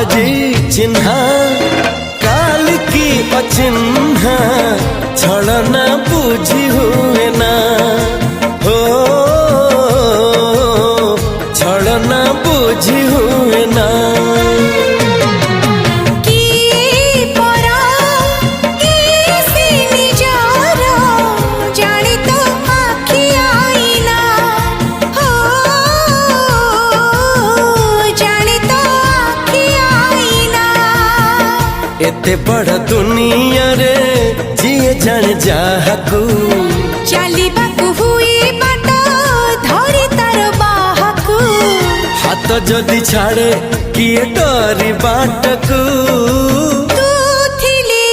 आजी चिन्हा काल की अचिन्हा छलना बुझी हुए ना हो छलना बुझी हुए ना एते बड़ दुनिया रे जिए जान जाहकू चलिबाकू हुई बाट धरी तार बाहकू हाथ जदि छाड़े किए डरी बाटकू तू थिली